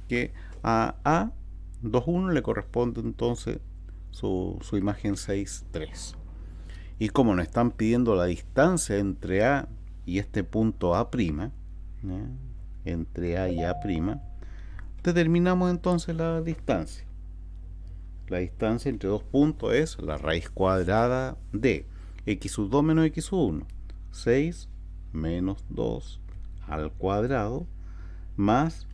que a A, 2, 1 le corresponde entonces su imagen 6, 3. Y como nos están pidiendo la distancia entre A y este punto A', ¿ya? Entre A y A', determinamos entonces la distancia. La distancia entre dos puntos es la raíz cuadrada de x sub 2 menos x sub 1, 6 menos 2 al cuadrado, más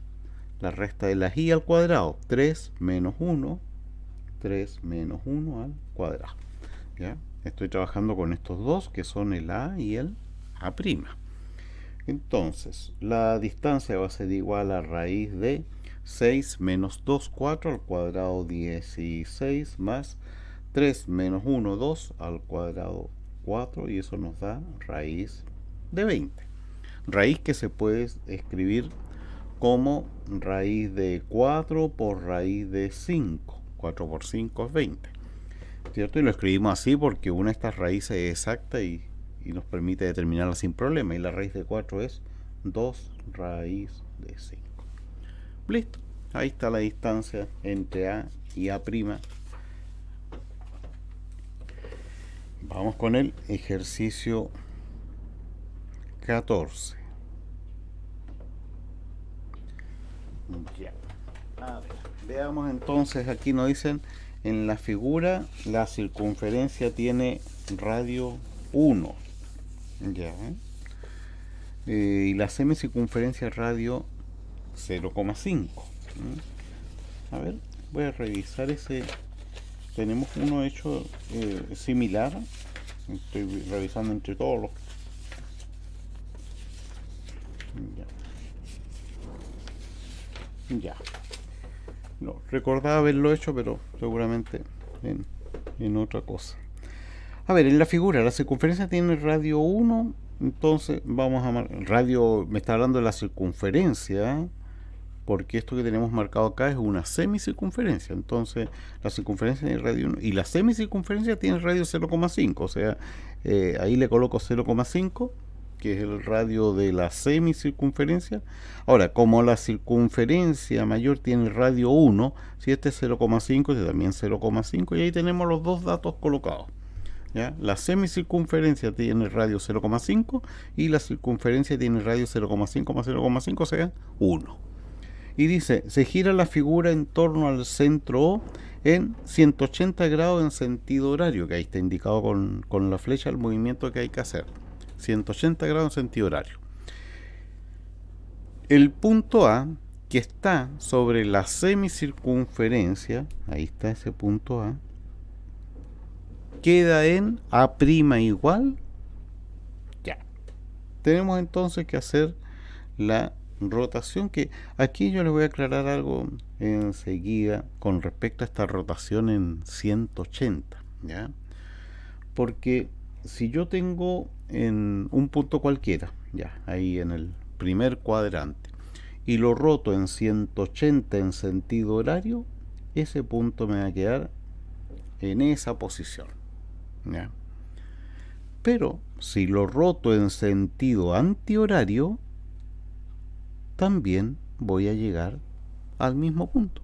la resta de las y al cuadrado, 3 menos 1, 3 menos 1 al cuadrado, ¿ya? Estoy trabajando con estos dos que son el A y el A'. Entonces, la distancia va a ser igual a raíz de 6 menos 2, 4 al cuadrado 16, más 3 menos 1, 2 al cuadrado 4, y eso nos da raíz de 20. Raíz que se puede escribir como raíz de 4 por raíz de 5. 4 por 5 es 20. ¿Cierto? Y lo escribimos así porque una de estas raíces es exacta y nos permite determinarla sin problema, y la raíz de 4 es 2 raíz de 5. Listo, ahí está la distancia entre A y A'. Vamos con el ejercicio 14. Ya. A ver, veamos entonces, aquí nos dicen: en la figura la circunferencia tiene radio 1, ya, y la semicircunferencia radio 0,5. A ver, voy a revisar ese. Tenemos uno hecho similar. Estoy revisando entre todos los. Ya. Ya. No, recordaba haberlo hecho, pero seguramente en otra cosa. A ver, en la figura, la circunferencia tiene radio 1, entonces vamos a radio, me está hablando de la circunferencia, ¿eh? Porque esto que tenemos marcado acá es una semicircunferencia, entonces la circunferencia tiene radio 1 y la semicircunferencia tiene radio 0,5, o sea, ahí le coloco 0,5, que es el radio de la semicircunferencia. Ahora, como la circunferencia mayor tiene radio 1, si este es 0,5, este también 0,5, y ahí tenemos los dos datos colocados. ¿Ya? La semicircunferencia tiene radio 0,5 y la circunferencia tiene radio 0,5 más 0,5, o sea, 1. Y dice, se gira la figura en torno al centro O en 180 grados en sentido horario, que ahí está indicado con la flecha el movimiento que hay que hacer. 180 grados en sentido horario. El punto A, que está sobre la semicircunferencia, ahí está ese punto A, queda en A' igual. Ya. Tenemos entonces que hacer la rotación, que aquí yo les voy a aclarar algo enseguida con respecto a esta rotación en 180, ¿ya? Porque si yo tengo en un punto cualquiera, ya, ahí en el primer cuadrante, y lo roto en 180 en sentido horario, ese punto me va a quedar en esa posición, ¿ya? Pero si lo roto en sentido antihorario, también voy a llegar al mismo punto.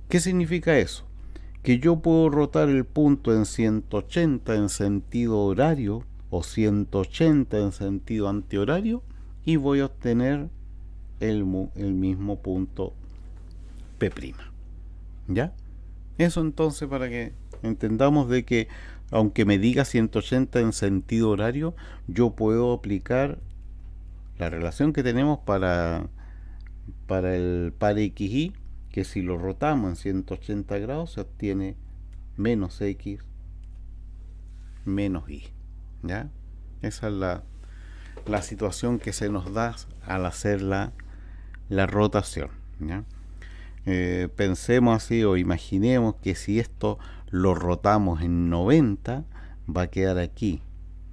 ¿Qué significa eso? Que yo puedo rotar el punto en 180 en sentido horario o 180 en sentido antihorario y voy a obtener el mismo punto P'. ¿Ya? Eso entonces para que entendamos de que aunque me diga 180 en sentido horario, yo puedo aplicar la relación que tenemos para el par XY, que si lo rotamos en 180 grados se obtiene menos X menos Y. ¿Ya? Esa es la situación que se nos da al hacer la rotación. ¿Ya? Pensemos así o imaginemos que si esto lo rotamos en 90, va a quedar aquí.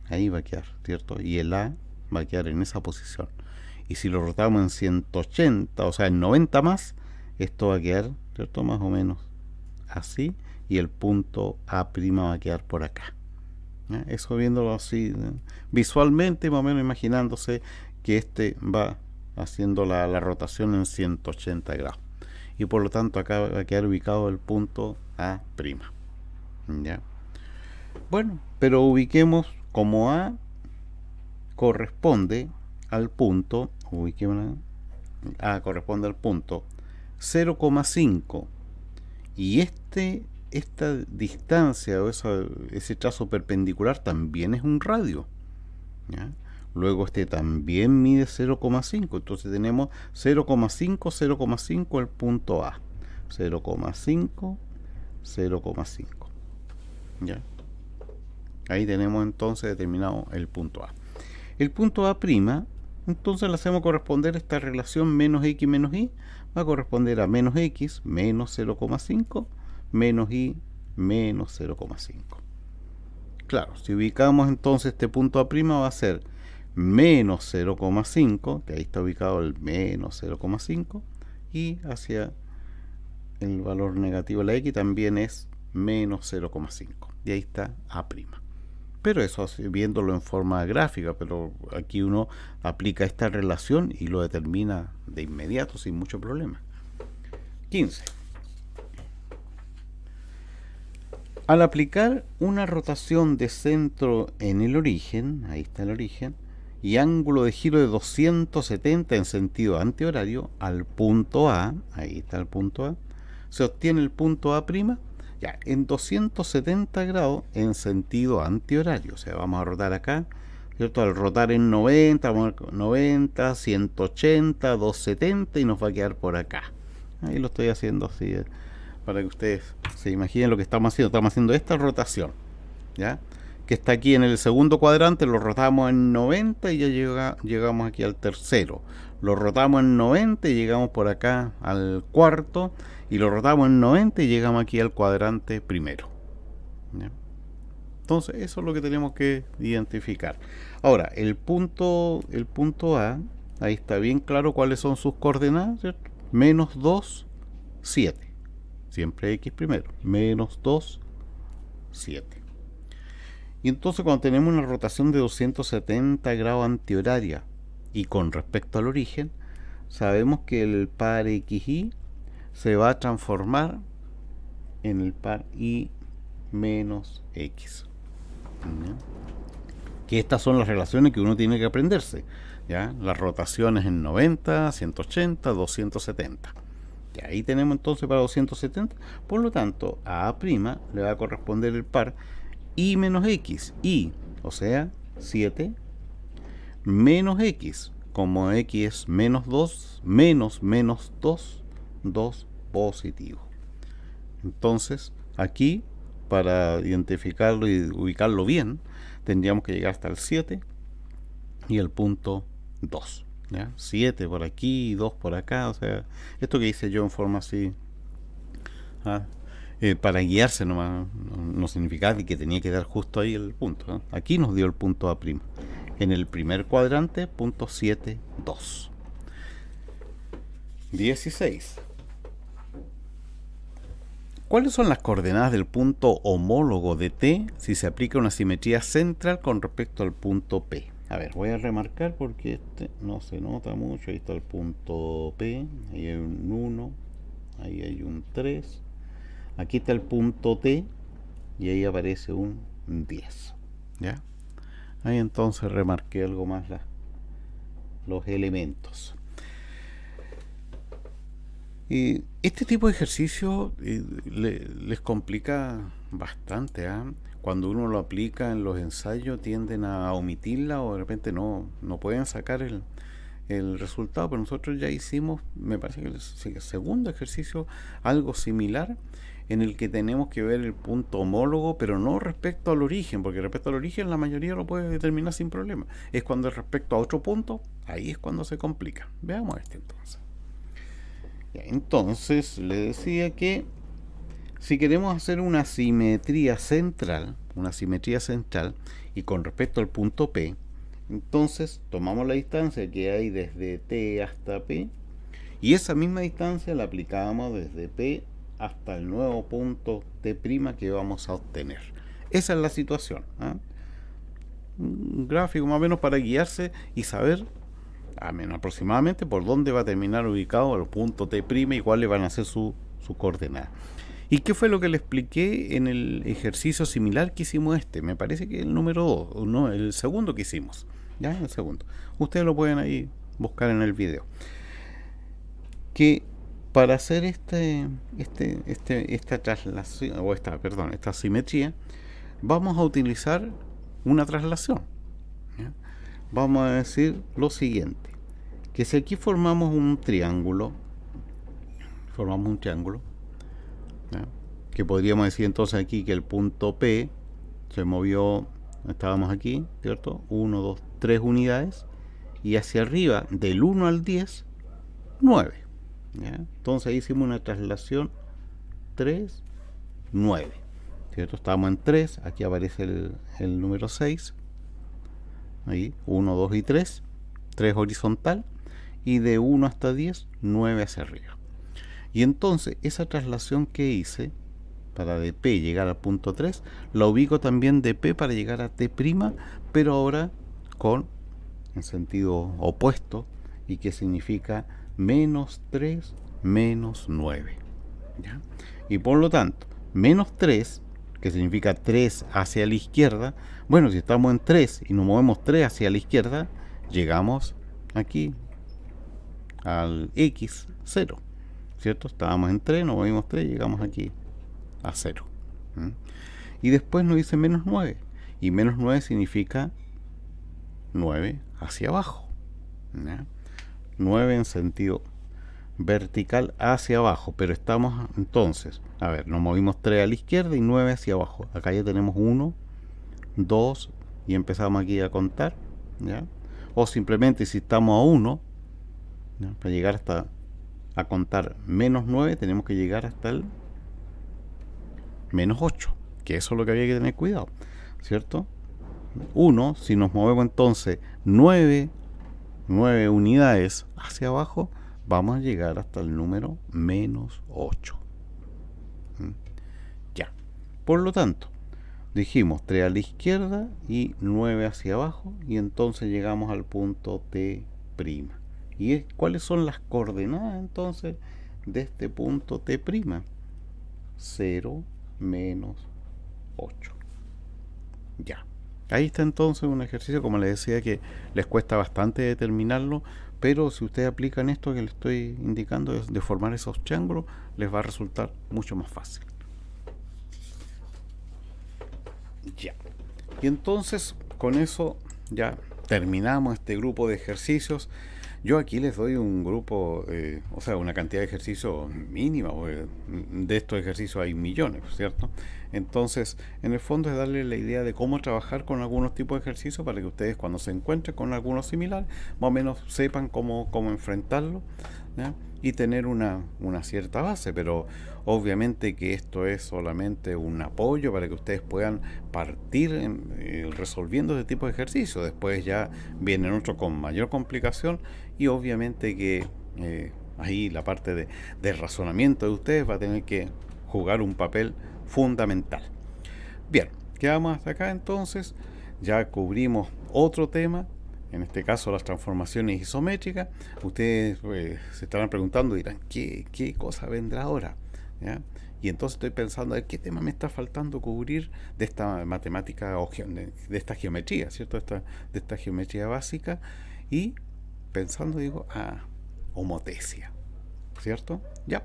Ahí va a quedar, ¿cierto? Y el A va a quedar en esa posición. Y si lo rotamos en 180, o sea, en 90 más, esto va a quedar, ¿cierto? Más o menos así. Y el punto A' va a quedar por acá. ¿Ya? Eso viéndolo así, ¿no? Visualmente, más o menos imaginándose que este va haciendo la rotación en 180 grados. Y por lo tanto acá va a quedar ubicado el punto A'. ¿Ya? Bueno, pero ubiquemos como A corresponde al punto, A corresponde al punto 0,5 y esta distancia o ese trazo perpendicular también es un radio, ¿ya? Luego este también mide 0,5, entonces tenemos 0,5, 0,5 el punto A, 0,5, 0,5, ¿ya? Ahí tenemos entonces determinado el punto A. El punto A', entonces le hacemos corresponder esta relación menos X menos Y, va a corresponder a menos X menos 0,5 menos Y menos 0,5. Claro, si ubicamos entonces este punto A' va a ser menos 0,5, que ahí está ubicado el menos 0,5, y hacia el valor negativo de la X también es menos 0,5, y ahí está A'. Pero eso viéndolo en forma gráfica, pero aquí uno aplica esta relación y lo determina de inmediato sin mucho problema. 15. Al aplicar una rotación de centro en el origen, ahí está el origen, y ángulo de giro de 270 en sentido antihorario al punto A, ahí está el punto A, se obtiene el punto A', ya, en 270 grados en sentido antihorario. O sea, vamos a rotar acá, ¿cierto? Al rotar en 90, vamos a 90, 180, 270 y nos va a quedar por acá. Ahí lo estoy haciendo así, para que ustedes se imaginen lo que estamos haciendo. Estamos haciendo esta rotación, ¿ya? Que está aquí en el segundo cuadrante, lo rotamos en 90 y ya llegamos aquí al tercero. Lo rotamos en 90 y llegamos por acá al cuarto. Y lo rotamos en 90 y llegamos aquí al cuadrante primero, ¿ya? Entonces eso es lo que tenemos que identificar. Ahora, el punto A, ahí está bien claro cuáles son sus coordenadas, ¿cierto? Menos 2, 7. Siempre X primero. Menos 2, 7. Y entonces cuando tenemos una rotación de 270 grados antihoraria y con respecto al origen, sabemos que el par XY se va a transformar en el par Y menos X. ¿Ya? Que estas son las relaciones que uno tiene que aprenderse, ¿ya? Las rotaciones en 90, 180, 270. Y ahí tenemos entonces para 270. Por lo tanto, a A' le va a corresponder el par Y menos X. Y, o sea, 7 menos X. Como X es menos 2, menos 2, 2 positivo. Entonces, aquí, para identificarlo y ubicarlo bien, tendríamos que llegar hasta el 7 y el punto 2. ¿Ya? 7 por aquí y 2 por acá. O sea, esto que hice yo en forma así, ¿ah? Para guiarse nomás, no significaba que tenía que dar justo ahí el punto, ¿no? Aquí nos dio el punto A'. En el primer cuadrante, punto 7, 2. 16. ¿Cuáles son las coordenadas del punto homólogo de T si se aplica una simetría central con respecto al punto P? A ver, voy a remarcar porque este no se nota mucho. Ahí está el punto P, ahí hay un 1, ahí hay un 3. Aquí está el punto T y ahí aparece un 10. ¿Ya? Ahí entonces remarqué algo más los elementos. Y este tipo de ejercicio les complica bastante, ¿eh? Cuando uno lo aplica en los ensayos tienden a omitirla o de repente no pueden sacar el resultado, pero nosotros ya hicimos, me parece que el segundo ejercicio, algo similar, en el que tenemos que ver el punto homólogo, pero no respecto al origen, porque respecto al origen la mayoría lo puede determinar sin problema. Es cuando es respecto a otro punto, ahí es cuando se complica. Veamos este entonces. Entonces le decía que si queremos hacer una simetría central y con respecto al punto P, entonces tomamos la distancia que hay desde T hasta P y esa misma distancia la aplicamos desde P hasta el nuevo punto T' que vamos a obtener. Esa es la situación, ¿eh? Un gráfico más o menos para guiarse y saber aproximadamente por dónde va a terminar ubicado el punto T' y cuáles van a ser su coordenada. ¿Y qué fue lo que le expliqué en el ejercicio similar que hicimos me parece que el número 2, no, el segundo que hicimos. Ya, el segundo. Ustedes lo pueden ahí buscar en el video. Que para hacer esta traslación, o esta simetría, vamos a utilizar una traslación. ¿Ya? Vamos a decir lo siguiente, que si aquí formamos un triángulo, ¿ya? Que podríamos decir entonces aquí que el punto P se movió, estábamos aquí, ¿cierto? 1, 2, 3 unidades, y hacia arriba del 1 al 10, 9. ¿Ya? Entonces ahí hicimos una traslación 3, 9, ¿cierto? Estábamos en 3, aquí aparece el número 6, ahí 1, 2 y 3 horizontal, y de 1 hasta 10, 9 hacia arriba. Y entonces esa traslación que hice para de P llegar al punto 3, la ubico también de P para llegar a T', pero ahora en sentido opuesto, y que significa menos 3 menos 9. ¿Ya? Y por lo tanto, menos 3, que significa 3 hacia la izquierda, bueno, si estamos en 3 y nos movemos 3 hacia la izquierda, llegamos aquí al X, 0. ¿Cierto? Estábamos en 3, nos movimos 3, llegamos aquí a 0. Y después nos dice menos 9. Y menos 9 significa 9 hacia abajo. ¿Ya? 9 en sentido vertical hacia abajo, pero estamos entonces, a ver, nos movimos 3 a la izquierda y 9 hacia abajo. Acá ya tenemos 1, 2 y empezamos aquí a contar, ¿ya? O simplemente si estamos a 1, ¿ya? Para llegar hasta a contar menos 9 tenemos que llegar hasta el menos 8, que eso es lo que había que tener cuidado, ¿cierto? 1, si nos movemos entonces 9 unidades hacia abajo, vamos a llegar hasta el número menos 8. Ya. Por lo tanto, dijimos 3 a la izquierda y 9 hacia abajo, y entonces llegamos al punto T'. ¿Y cuáles son las coordenadas entonces de este punto T'? 0, menos 8. Ya. Ahí está entonces un ejercicio, como les decía, que les cuesta bastante determinarlo, pero si ustedes aplican esto que les estoy indicando, de formar esos triángulos, les va a resultar mucho más fácil. Ya. Y entonces, con eso ya terminamos este grupo de ejercicios. Yo aquí les doy un grupo, o sea, una cantidad de ejercicios mínima, de estos ejercicios hay millones, ¿cierto? Entonces, en el fondo es darle la idea de cómo trabajar con algunos tipos de ejercicios para que ustedes cuando se encuentren con algunos similares, más o menos sepan cómo enfrentarlo, ¿ya? Y tener una cierta base, pero obviamente que esto es solamente un apoyo para que ustedes puedan partir resolviendo este tipo de ejercicios. Después ya vienen otros con mayor complicación y obviamente que ahí la parte de razonamiento de ustedes va a tener que jugar un papel fundamental. Bien, quedamos hasta acá entonces. Ya cubrimos otro tema, en este caso las transformaciones isométricas. Ustedes se estarán preguntando, dirán, ¿qué cosa vendrá ahora? ¿Ya? Y entonces estoy pensando, a ver, ¿qué tema me está faltando cubrir de esta matemática o de esta geometría, ¿cierto? De esta geometría básica. Y pensando, digo, homotesia, ¿cierto? Ya,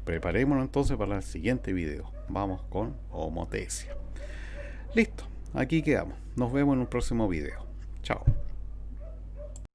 preparémonos entonces para el siguiente video. Vamos con homotesia. Listo, aquí quedamos. Nos vemos en un próximo video. Chao.